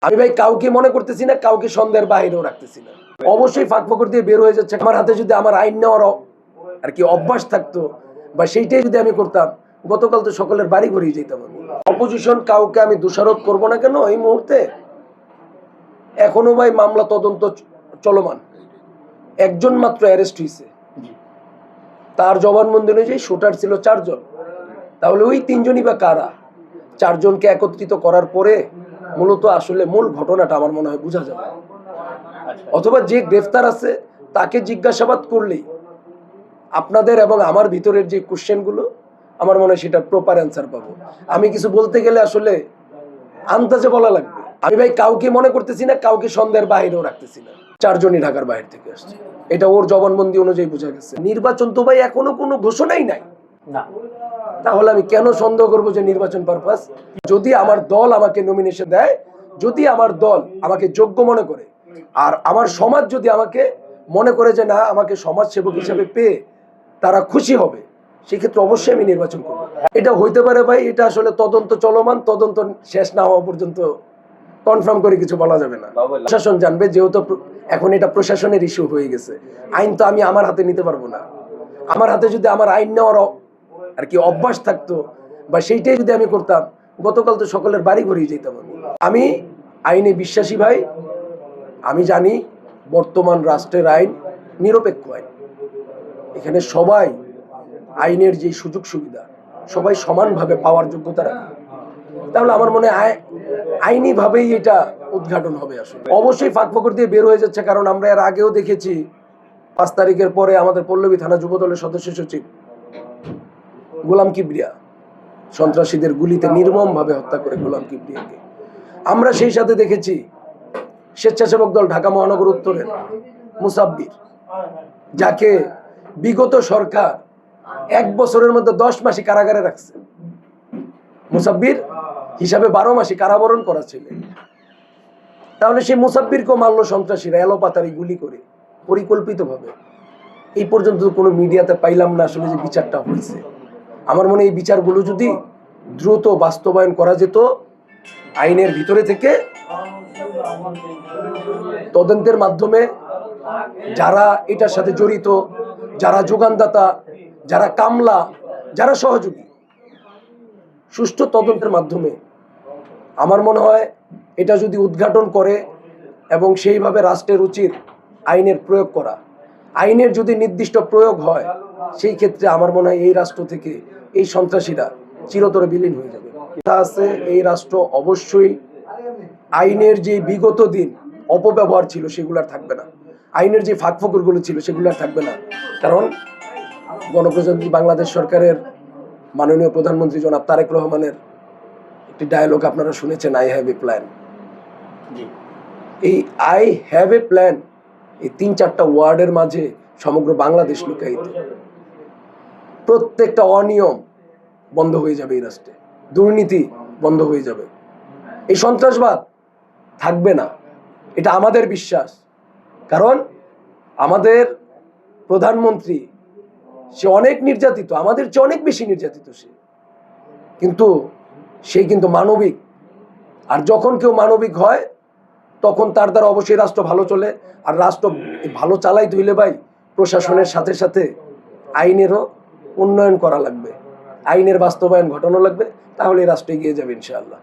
আমি ভাই কাউকে মনে করতেছি না, কাউকে সন্দেহের বাইরেও রাখতেছি না। অবশ্যই ফাঁক ফকর দিয়ে বের হয়ে যাচ্ছে। আমার হাতে যদি আমার আইন নেওয়ার আর কি অভ্যাস থাকতো বা সেইটাই যদি আমি করতাম, গতকাল তো সকলের বাড়ি ঘুরিয়ে যেতাম। আমি অপোজিশন কাউকে আমি দোষারোপ করবো না কেন এই মুহূর্তে, এখনো ভাই মামলা তদন্ত চলমান। একজন মাত্র অ্যারেস্ট হয়েছে, তার জবানবন্দি অনুযায়ী শুটার ছিল 4 জন। তাহলে ওই 3 জনই বা কারা? 4 জনকে একত্রিত করার পরে মূলত আসলে মূল ঘটনাটা আমার মনে হয় বোঝা যাবে। অথবা যে গ্রেফতার আছে তাকে জিজ্ঞাসাবাদ করলেই আপনাদের এবং আমার ভিতরের যে কোশ্চেনগুলো, আমার মনে হয় সেটা প্রপার অ্যান্সার পাবো। আমি কিছু বলতে গেলে আসলে আন্দাজে বলা লাগবে। আমি ভাই কাউকে মনে করতেছি না, কাউকে সন্দেহের বাইরেও রাখতেছি না। 4 জনই ঢাকার বাইরে থেকে আসছে, এটা ওর জবানবন্দি অনুযায়ী বোঝা গেছে। নির্বাচন তো ভাই এখনো কোনো ঘোষণাই নাই না, তাহলে আমি কেন সন্দেহ করবো যে নির্বাচন পারপাস? যদি আমার দল আমাকে নমিনেশন দেয়, যদি আমার দল আমাকে যোগ্য মনে করে, আর আমার সমাজ যদি আমাকে মনে করে যে না আমাকে সমাজসেবক হিসেবে পেয়ে তারা খুশি হবে, সেক্ষেত্রে অবশ্যই আমি নির্বাচন করব। এটা হইতে পারে ভাই, এটা আসলে তদন্ত চলমান, তদন্ত শেষ না হওয়া পর্যন্ত কনফার্ম করে কিছু বলা যাবে না। প্রশাসন জানবে, যেহেতু এখন এটা প্রশাসনের ইস্যু হয়ে গেছে। আইন তো আমি আমার হাতে নিতে পারবো না। আমার হাতে যদি আমার আইন নেওয়ার আর কি অভ্যাস থাকতো বা সেইটাই যদি আমি করতাম, গতকাল তো সকলের বাড়ি ঘুরিয়ে যেতাম। আমি আইনে বিশ্বাসী ভাই। আমি জানি বর্তমান রাষ্ট্রের আইন নিরপেক্ষ আইন। এখানে সবাই আইনের যে সুযোগ সুবিধা সবাই সমানভাবে পাওয়ার যোগ্যতা রাখে। তাহলে আমার মনে হয় আইনি ভাবেই এটা উদ্ঘাটন হবে। আসলে অবশ্যই ফাঁক ফকর দিয়ে বের হয়ে যাচ্ছে, কারণ আমরা এর আগেও দেখেছি 5 তারিখের পরে আমাদের পল্লবী থানা যুবদলের সদস্য সচিব গোলাম কিবরিয়া সন্ত্রাসীদের গুলিতে নির্মম ভাবে হত্যা করে গোলাম কিবরিয়াকে। আমরা সেই সাথে দেখেছি স্বেচ্ছাসেবক দল ঢাকা মহানগর উত্তরের মুসাব্বির, যাকে বিগত সরকার 1 বছরের মধ্যে 10 মাসই কারাগারে রাখছে। মুসাব্বির হিসাবে 12 মাসই কারাবরণ করা ছিল। তাহলে সেই মুসাব্বিরকে মারল সন্ত্রাসীরা এলোপাতারি গুলি করে পরিকল্পিতভাবে। এই পর্যন্ত কোনো মিডিয়াতে পাইলাম না আসলে যে বিচারটা হয়েছে। আমার মনে হয় এই বিচারগুলো যদি দ্রুত বাস্তবায়ন করা যেত, আইনের ভিতরে থেকে তদন্তের মাধ্যমে যারা এটার সাথে জড়িত, যারা যোগানদাতা, যারা কামলা, যারা সহযোগী, সুষ্ঠু তদন্তের মাধ্যমে আমার মনে হয় এটা যদি উদ্ঘাটন করে এবং সেইভাবে রাষ্ট্রের উচিত আইনের প্রয়োগ করা। আইনের যদি নির্দিষ্ট প্রয়োগ হয়, সেই ক্ষেত্রে আমার মনে হয় এই রাষ্ট্র থেকে এই সন্ত্রাসীরা চিরতরে বিলীন হয়ে যাবে। আছে এই রাষ্ট্র অবশ্যই আইনের যে বিগত দিন অপব্যবহার ছিল সেগুলো আর থাকবে না। আইনের যে ফাঁক ফকরগুলো ছিল সেগুলো আর থাকবে না। কারণ গণপ্রজাতন্ত্রী বাংলাদেশ সরকারের মাননীয় প্রধানমন্ত্রী জনাব তারেক রহমানের একটি ডায়ালগ আপনারা শুনেছেন, আই হ্যাভ এ প্ল্যান। এই আই হ্যাভ এ প্ল্যান, এই 3-4টা ওয়ার্ডের মাঝে সমগ্র বাংলাদেশ লুকায়িত। প্রত্যেকটা অনিয়ম বন্ধ হয়ে যাবে এই রাষ্ট্রে, দুর্নীতি বন্ধ হয়ে যাবে, এই সন্ত্রাসবাদ থাকবে না। এটা আমাদের বিশ্বাস। কারণ আমাদের প্রধানমন্ত্রী সে অনেক নির্যাতিত, আমাদের চেয়ে অনেক বেশি নির্যাতিত কিন্তু সে কিন্তু মানবিক। আর যখন কেউ মানবিক হয় তখন তার দ্বারা অবশ্যই রাষ্ট্র ভালো চলে। আর রাষ্ট্র ভালো চালাইতে হইলে ভাই প্রশাসনের সাথে সাথে আইনেরও উন্নয়ন করা লাগবে, আইনের বাস্তবায়ন ঘটানো লাগবে। তাহলে রাষ্ট্র এগিয়ে যাবে ইনশাআল্লাহ।